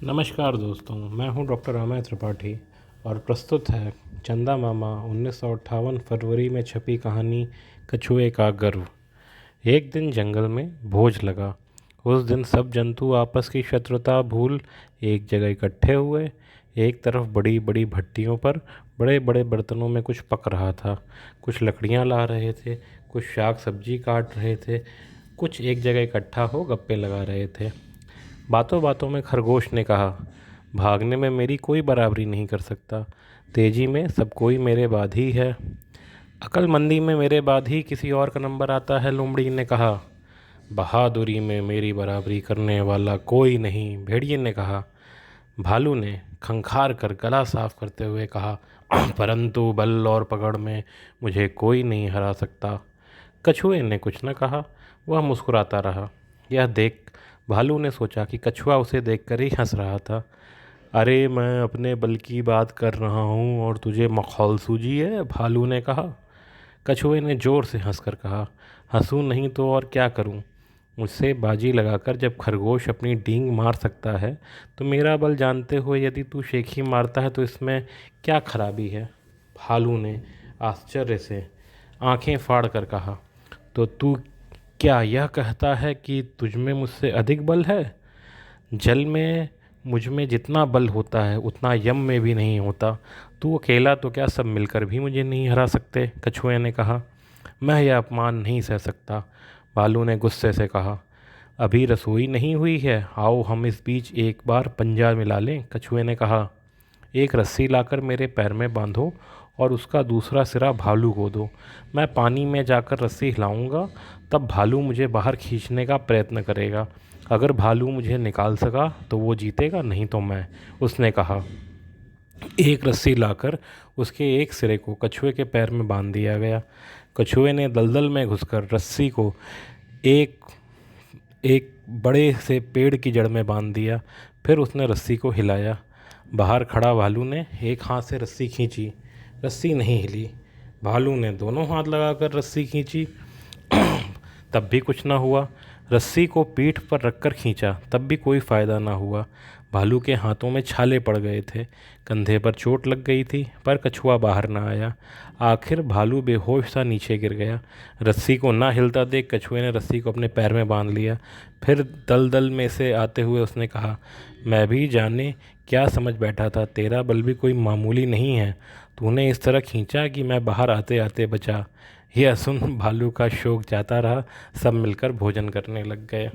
नमस्कार दोस्तों, मैं हूं डॉक्टर अमय त्रिपाठी और प्रस्तुत है चंदा मामा 1958 फरवरी में छपी कहानी कछुए का गर्व। एक दिन जंगल में भोज लगा। उस दिन सब जंतु आपस की शत्रुता भूल एक जगह इकट्ठे हुए। एक तरफ बड़ी बड़ी भट्टियों पर बड़े बड़े बर्तनों में कुछ पक रहा था। कुछ लकड़ियां ला रहे थे, कुछ शाक सब्जी काट रहे थे, कुछ एक जगह इकट्ठा हो गप्पे लगा रहे थे। बातों बातों में खरगोश ने कहा, भागने में मेरी कोई बराबरी नहीं कर सकता। तेजी में सब कोई मेरे बाद ही है। अक्लमंदी में मेरे बाद ही किसी और का नंबर आता है, लोमड़ी ने कहा। बहादुरी में मेरी बराबरी करने वाला कोई नहीं, भेड़िए ने कहा। भालू ने खंखार कर गला साफ करते हुए कहा, परंतु बल और पकड़ में मुझे कोई नहीं हरा सकता। कछुए ने कुछ न कहा, वह मुस्कुराता रहा। यह देख भालू ने सोचा कि कछुआ उसे देखकर ही हंस रहा था। अरे मैं अपने बल की बात कर रहा हूँ और तुझे मखौल सूझी है, भालू ने कहा। कछुए ने ज़ोर से हंसकर कहा, हंसूं नहीं तो और क्या करूं? मुझसे बाजी लगाकर जब खरगोश अपनी डींग मार सकता है तो मेरा बल जानते हुए यदि तू शेखी मारता है तो इसमें क्या खराबी है? भालू ने आश्चर्य से आंखें फाड़ कर कहा, तो तू क्या यह कहता है कि तुझमें मुझसे अधिक बल है? जल में मुझ में जितना बल होता है उतना यम में भी नहीं होता। तू अकेला तो क्या, सब मिलकर भी मुझे नहीं हरा सकते, कछुए ने कहा। मैं यह अपमान नहीं सह सकता, भालू ने गुस्से से कहा। अभी रसोई नहीं हुई है, आओ हम इस बीच एक बार पंजा मिला लें, कछुए ने कहा। एक रस्सी लाकर मेरे पैर में बांधो और उसका दूसरा सिरा भालू को दो। मैं पानी में जाकर रस्सी हिलाऊंगा, तब भालू मुझे बाहर खींचने का प्रयत्न करेगा। अगर भालू मुझे निकाल सका तो वो जीतेगा, नहीं तो मैं, उसने कहा। एक रस्सी लाकर उसके एक सिरे को कछुए के पैर में बांध दिया गया। कछुए ने दलदल में घुसकर रस्सी को एक एक बड़े से पेड़ की जड़ में बांध दिया। फिर उसने रस्सी को हिलाया। बाहर खड़ा भालू ने एक हाथ से रस्सी खींची, रस्सी नहीं हिली। भालू ने दोनों हाथ लगाकर रस्सी खींची, तब भी कुछ न हुआ। रस्सी को पीठ पर रखकर खींचा, तब भी कोई फ़ायदा न हुआ। भालू के हाथों में छाले पड़ गए थे, कंधे पर चोट लग गई थी, पर कछुआ बाहर न आया। आखिर भालू बेहोश सा नीचे गिर गया। रस्सी को ना हिलता देख कछुए ने रस्सी को अपने पैर में बांध लिया। फिर दलदल में से आते हुए उसने कहा, मैं भी जाने क्या समझ बैठा था, तेरा बल भी कोई मामूली नहीं है। तूने इस तरह खींचा कि मैं बाहर आते आते बचा। यह सुन भालू का शौक जाता रहा। सब मिलकर भोजन करने लग गए।